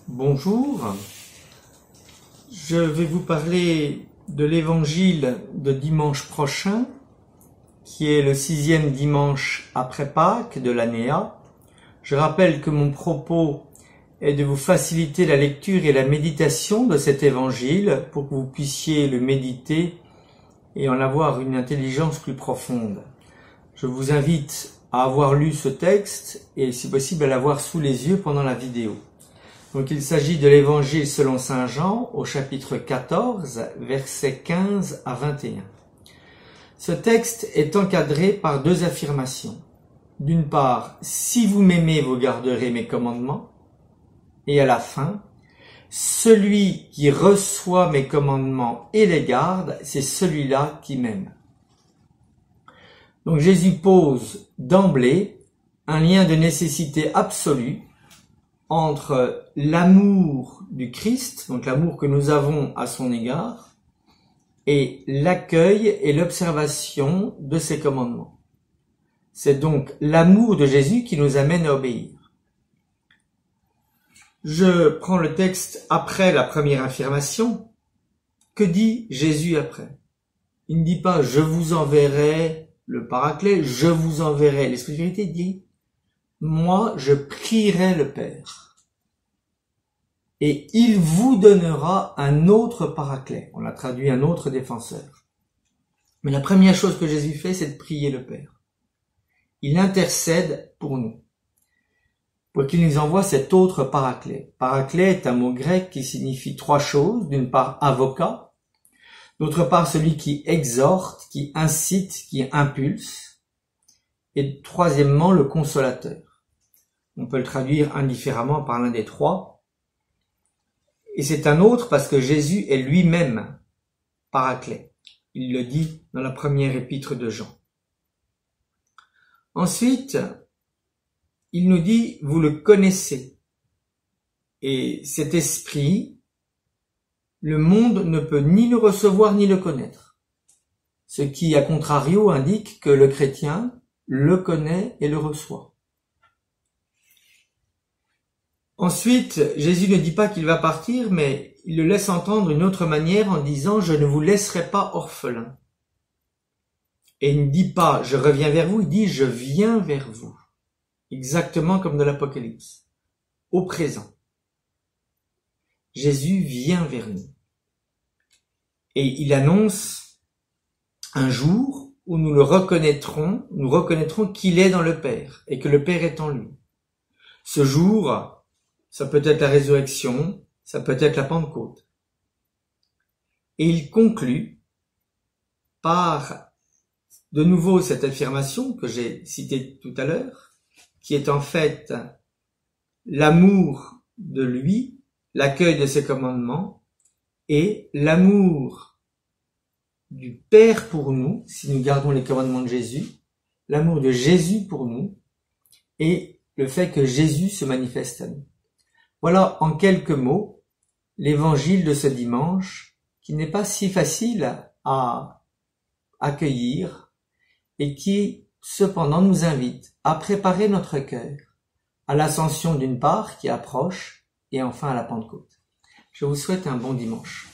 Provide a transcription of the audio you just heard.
Bonjour, je vais vous parler de l'évangile de dimanche prochain, qui est le 6e dimanche après Pâques de l'année A. Je rappelle que mon propos est de vous faciliter la lecture et la méditation de cet évangile pour que vous puissiez le méditer et en avoir une intelligence plus profonde. Je vous invite à avoir lu ce texte et si possible à l'avoir sous les yeux pendant la vidéo. Donc il s'agit de l'évangile selon saint Jean au chapitre 14, versets 15 à 21. Ce texte est encadré par deux affirmations. D'une part, si vous m'aimez, vous garderez mes commandements. Et à la fin, celui qui reçoit mes commandements et les garde, c'est celui-là qui m'aime. Donc Jésus pose d'emblée un lien de nécessité absolue entre l'amour du Christ, donc l'amour que nous avons à son égard, et l'accueil et l'observation de ses commandements. C'est donc l'amour de Jésus qui nous amène à obéir. Je prends le texte après la première affirmation. Que dit Jésus après? Il ne dit pas « je vous enverrai le Paraclet, je vous enverrai l'Esprit de vérité », il dit « moi je prierai le Père et il vous donnera un autre Paraclet ». On l'a traduit un autre défenseur. Mais la première chose que Jésus fait, c'est de prier le Père. Il intercède pour nous, pour qu'il nous envoie cet autre Paraclet. Paraclet est un mot grec qui signifie trois choses. D'une part, avocat. D'autre part, celui qui exhorte, qui incite, qui impulse. Et troisièmement, le consolateur. On peut le traduire indifféremment par l'un des trois. Et c'est un autre parce que Jésus est lui-même Paraclet. Il le dit dans la première épître de Jean. Ensuite, il nous dit, vous le connaissez. Et cet esprit, le monde ne peut ni le recevoir ni le connaître. Ce qui, à contrario, indique que le chrétien le connaît et le reçoit. Ensuite, Jésus ne dit pas qu'il va partir, mais il le laisse entendre d'une autre manière en disant « je ne vous laisserai pas orphelin ». Et il ne dit pas « je reviens vers vous », il dit « je viens vers vous ». Exactement comme dans l'Apocalypse, au présent. Jésus vient vers nous. Et il annonce un jour où nous reconnaîtrons qu'il est dans le Père et que le Père est en lui. Ce jour, ça peut être la résurrection, ça peut être la Pentecôte. Et il conclut par de nouveau cette affirmation que j'ai citée tout à l'heure, qui est en fait l'amour de lui, l'accueil de ses commandements, et l'amour du Père pour nous, si nous gardons les commandements de Jésus, l'amour de Jésus pour nous, et le fait que Jésus se manifeste à nous. Voilà en quelques mots l'évangile de ce dimanche, qui n'est pas si facile à accueillir, et qui cependant nous invite à préparer notre cœur à l'ascension d'une part qui approche et enfin à la Pentecôte. Je vous souhaite un bon dimanche.